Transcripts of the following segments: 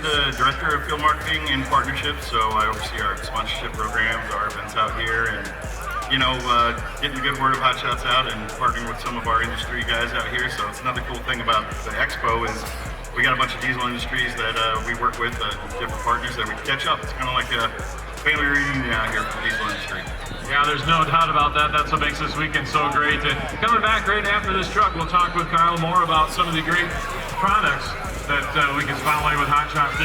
the Director of Field Marketing and Partnerships, so I oversee our sponsorship programs, our events out here, and getting the good word of Hot Shots out and partnering with some of our industry guys out here. So it's another cool thing about the expo is we got a bunch of diesel industries that we work with, different partners that we can catch up. It's kind of like a family reunion out here for the diesel industry. Yeah, there's no doubt about that. That's what makes this weekend so great. And coming back right after this truck, we'll talk with Kyle more about some of the great products that we can spotlight with Hot Shots.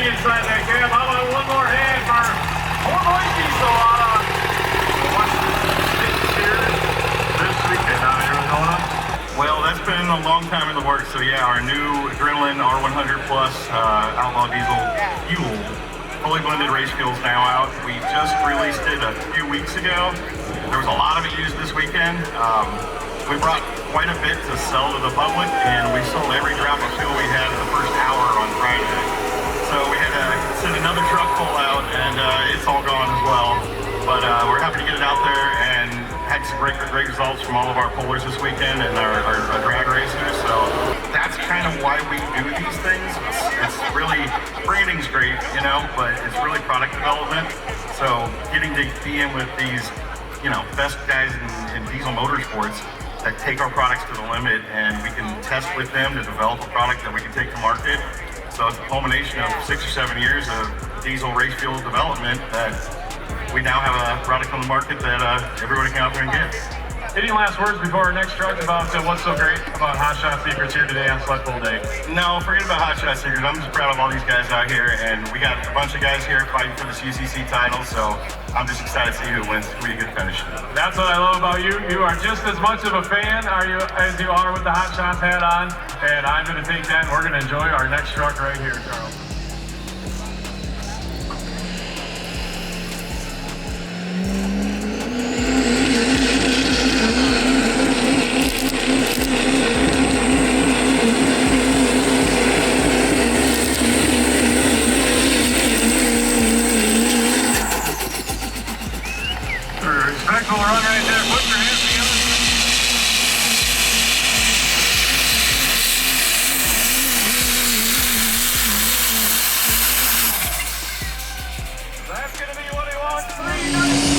Inside that cab. How about one more hand for more boys diesel on here this weekend out here in Arizona? Well, that's been a long time in the works. So yeah, our new Adrenaline R100 Plus Outlaw Diesel fuel, fully blended race fuel's now out. We just released it a few weeks ago. There was a lot of it used this weekend. We brought quite a bit to sell to the public, and we sold every drop of fuel we had in the first hour on Friday. So we had to send another truck full out, and it's all gone as well. But we're happy to get it out there, and had some great results from all of our pullers this weekend and our drag racers. So that's kind of why we do these things. It's really, branding's great, but it's really product development. So getting to be in with these, best guys in diesel motorsports that take our products to the limit, and we can test with them to develop a product that we can take to market. So it's a culmination of 6 or 7 years of diesel race fuel development that we now have a product on the market that everybody can out there and get. Any last words before our next truck about what's so great about Hot Shot Secrets here today on Sled Pull Day? No, forget about Hot Shot Secrets. I'm just proud of all these guys out here, and we got a bunch of guys here fighting for this UCC title, so I'm just excited to see who wins. It's going to be a good finish. That's what I love about you. You are just as much of a fan as you are with the Hot Shots hat on, and I'm going to take that, and we're going to enjoy our next truck right here, Charles. Respectful run right there. Put your hands together. That's going to be what he wants. 3-9.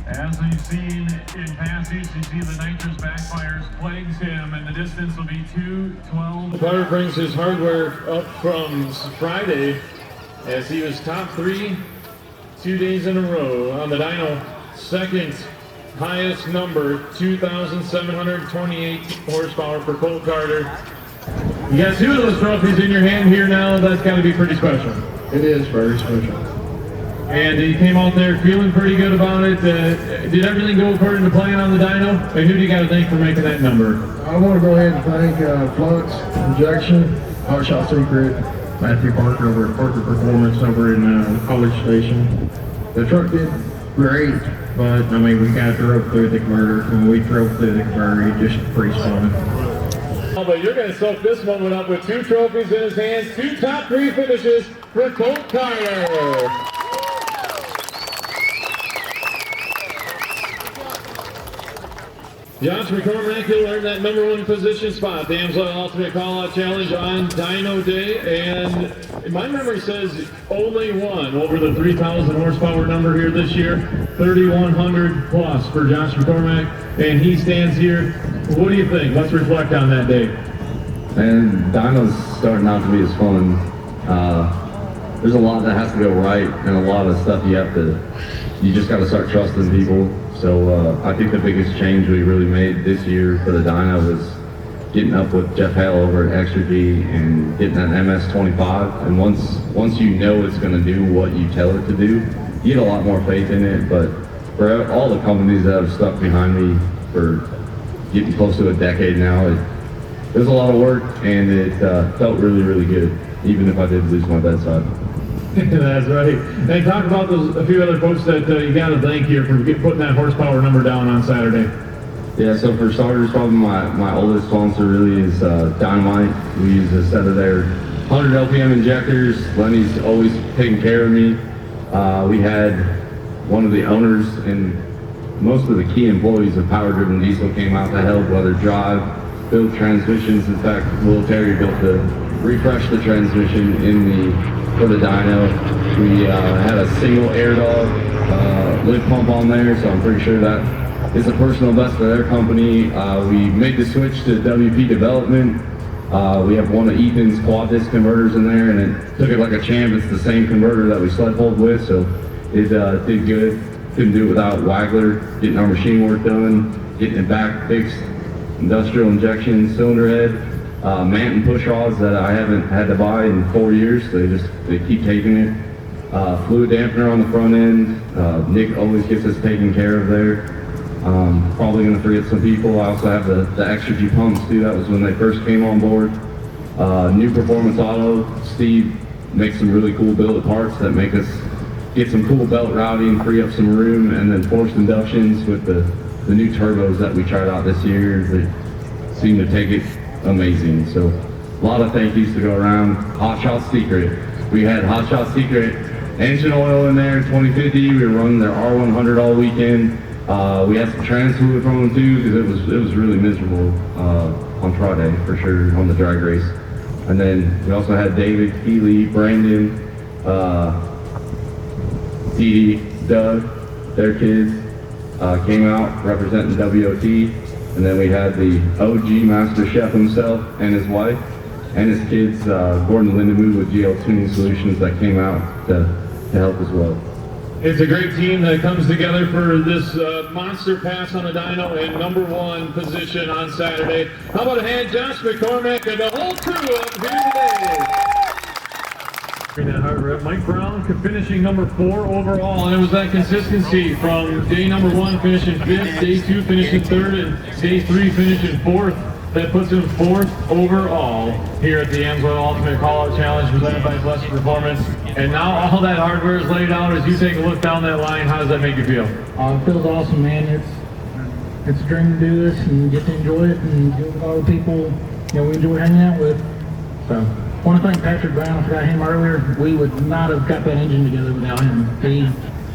As we've seen in past years, you see the nitrous backfires plagues him, and the distance will be 2:12. Carter brings his hardware up from Friday as he was top 3 2 days in a row on the dyno. Second highest number, 2,728 horsepower for Colt Carter. You got 2 of those trophies in your hand here now. That's got to be pretty special. It is very special. And you came out there feeling pretty good about it. Did everything go according to plan on the dyno? And who do you got to thank for making that number? I want to go ahead and thank Flux Injection, Hot Shot Secret, Matthew Parker over at Parker Performance over in College Station. The truck did great, but I mean, we got drove through the converter. When we drove through the converter, it just pretty fun. But you're going to soak this moment up with 2 trophies in his hands, 2 top 3 finishes for Colt Carter. Josh McCormack, he'll earn that #1 position spot. The Amsoil Ultimate Callout Challenge on Dyno Day, and my memory says only one over the 3,000 horsepower number here this year. 3,100 plus for Josh McCormack, and he stands here. What do you think? Let's reflect on that day. And Dyno's starting out to be as fun. There's a lot that has to go right, and a lot of stuff you just got to start trusting people. So I think the biggest change we really made this year for the Dyno was getting up with Jeff Hale over at Extra G and getting that MS-25. And once you know it's going to do what you tell it to do, you get a lot more faith in it. But for all the companies that have stuck behind me for getting close to a decade now, it was a lot of work, and it felt really, really good, even if I did lose my bedside. That's right. And talk about a few other folks that you got to thank here for putting that horsepower number down on Saturday. Yeah, so for starters, probably my oldest sponsor really is Dynamite. We use a set of their 100 LPM injectors. Lenny's always taking care of me. We had one of the owners and most of the key employees of Power Driven Diesel came out to help, whether drive, build transmissions. In fact, Will Terry built refresh the transmission for the dyno. We had a single air dog lid pump on there, so I'm pretty sure that is a personal best for their company. We made the switch to WP development. We have one of Ethan's quad disc converters in there, and it took it like a champ. It's the same converter that we sled pulled with, so it did good. Couldn't do it without Wagler, getting our machine work done, getting it back fixed, industrial injection, cylinder head, Manton push rods that I haven't had to buy in 4 years. They keep taking it. Fluid dampener on the front end. Nick always gets us taken care of there. Probably going to forget some people. I also have the Extra G pumps too. That was when they first came on board. New Performance Auto. Steve makes some really cool billet parts that make us get some cool belt routing, free up some room, and then forced inductions with the new turbos that we tried out this year. They seem to take it amazing. So a lot of thank yous to go around. Hot Shot Secret. We had Hot Shot Secret engine oil in there, 2050. We were running their R100 all weekend. We had some trans fluid from them too, because it was really miserable on Friday for sure on the drag race. And then we also had David, Keeley, Brandon, Dee Dee, Doug, their kids came out representing WOT. And then we had the OG Master Chef himself and his wife and his kids, Gordon Lindemood with GL Tuning Solutions, that came out to help as well. It's a great team that comes together for this monster pass on a dyno and #1 position on Saturday. How about a hand, Josh McCormack and the whole crew up here today. That hard rep. Mike Brown finishing #4 overall, and it was that consistency from day #1 finishing 5th, day 2 finishing 3rd, and day 3 finishing 4th. That puts him 4th overall here at the Amsoil Ultimate Callout Challenge presented by Blessed Performance. And now all that hardware is laid out. As you take a look down that line, how does that make you feel? It feels awesome, man. It's a dream to do this and get to enjoy it and do it with all the people we enjoy hanging out with. So I want to thank Patrick Brown. I forgot him earlier. We would not have got that engine together without him. He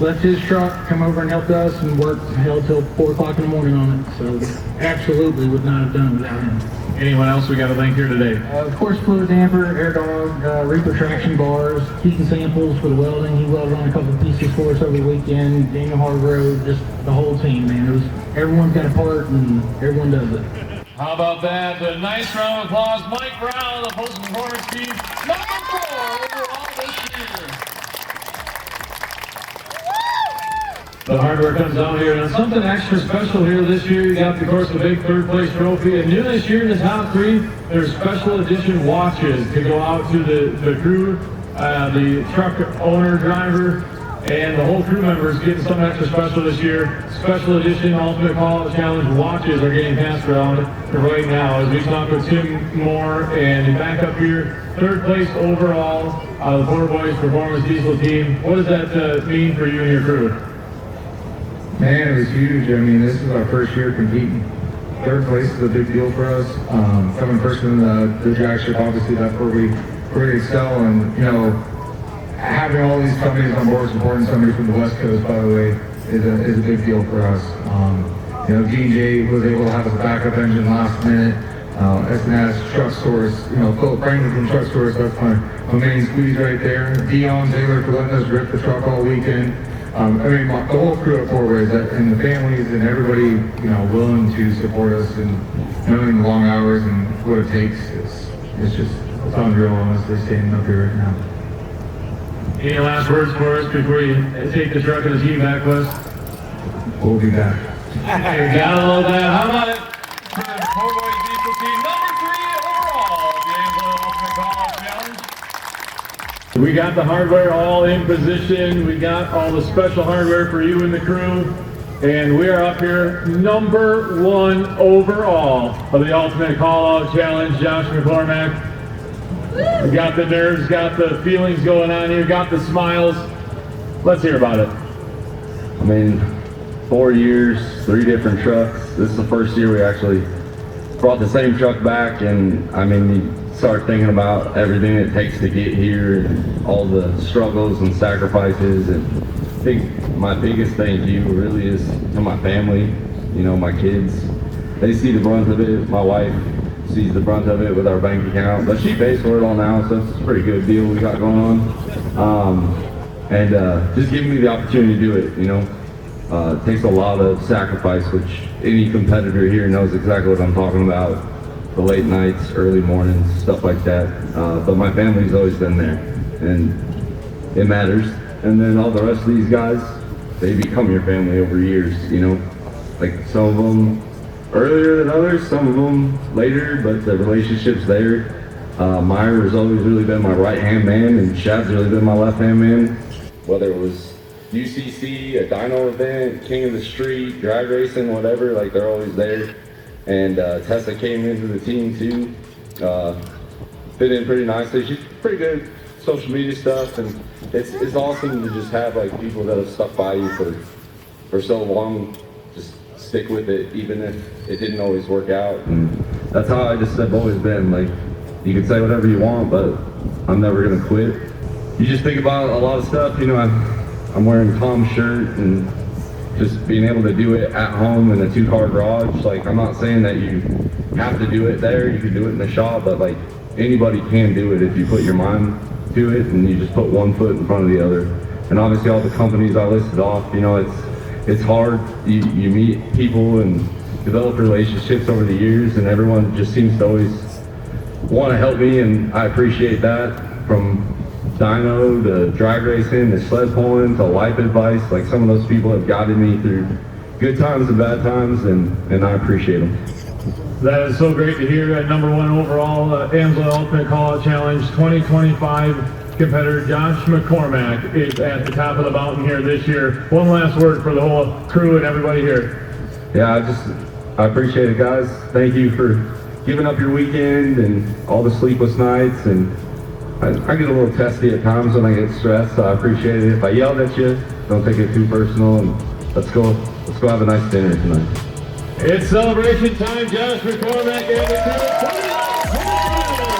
left his truck, come over and helped us, and worked hell till 4 o'clock in the morning on it. So absolutely would not have done it without him. Anyone else we got to thank here today? Of course, fluid damper, air dog, reaper traction bars, heating samples for the welding. He welded on a couple of pieces for us over the weekend. Daniel Hargrove, just the whole team, man. Everyone's got a part and everyone does it. How about that? A nice round of applause. Mike Brown, the Post Performance team, #4 overall this year. The hardware comes out here, and something extra special here this year. You got, of course, the big 3rd place trophy. And new this year in the top 3, there's special edition watches to go out to the crew, the truck owner, driver, and the whole crew members getting something extra special this year. Special edition Ultimate Callout Challenge watches are getting passed around right now as we talk with Tim Moore and back up here. 3rd place overall, the Porter Boys Performance Diesel team. What does that mean for you and your crew? Man, it was huge. I mean, this is our first year competing. 3rd place is a big deal for us. Coming first in the drag strip, obviously that's where we excel. And having all these companies on board, supporting somebody from the West Coast, by the way, is a big deal for us. G&J was able to have a backup engine last minute. S&S, Truck Source, Philip Franklin from Truck Source, that's my main squeeze right there. Dion Taylor for letting us rip the truck all weekend. I mean, the whole crew at Fort Ways and the families and everybody, you know, willing to support us and knowing the long hours and what it takes, it's unreal, honestly, standing up here right now. Any last words for us before you take the truck and the team back with us? We'll be back. Gotta love that. How about it? Fort Ways Diesel Team number 3 overall, the Angelo Ultimate Callout Challenge. We got the hardware all in position. We got all the special hardware for you and the crew. And we are up here number 1 overall of the Ultimate Callout Challenge. Josh McCormack. We got the nerves, got the feelings going on here, got the smiles. Let's hear about it. I mean, 4 years, 3 different trucks. This is the first year we actually brought the same truck back, and I mean, you start thinking about everything it takes to get here and all the struggles and sacrifices. And I think my biggest thank you really is to my family, you know, my kids. They see the brunt of it. My wife sees the brunt of it with our bank account, but she pays for it all now, so it's a pretty good deal we got going on. Just giving me the opportunity to do it, you know. It takes a lot of sacrifice, which any competitor here knows exactly what I'm talking about. The late nights, early mornings, stuff like that. But my family's always been there, and it matters. And then all the rest of these guys, they become your family over years, you know. Like some of them earlier than others, some of them later, but the relationship's there. Meyer has always really been my right-hand man, and Shad's really been my left-hand man. Whether it was UCC, a dyno event, King of the Street, drag racing, whatever, like they're always there. And Tessa came into the team too, fit in pretty nicely. She's pretty good at social media stuff, and it's awesome to just have like people that have stuck by you for so long, just stick with it, even if it didn't always work out. And that's how I just have always been. Like, you can say whatever you want, but I'm never gonna quit. You just think about a lot of stuff, you know. I'm wearing Tom's shirt and just being able to do it at home in a 2-car garage. Like, I'm not saying that you have to do it there, you can do it in the shop, but like anybody can do it if you put your mind to it and you just put one foot in front of the other. And obviously all the companies I listed off, you know, it's hard. You meet people and develop relationships over the years, and everyone just seems to always want to help me, and I appreciate that. From dyno to drag racing to sled pulling to life advice, like some of those people have guided me through good times and bad times, and I appreciate them. That is so great to hear. At number 1 overall, Angelo Ultimate Callout Challenge 2025 competitor Josh McCormack is at the top of the mountain here this year. One last word for the whole crew and everybody here. Yeah, I appreciate it, guys. Thank you for giving up your weekend and all the sleepless nights. And I get a little testy at times when I get stressed, so I appreciate it. If I yelled at you, don't take it too personal, and let's go have a nice dinner tonight. It's celebration time, Josh McCormack and the crew.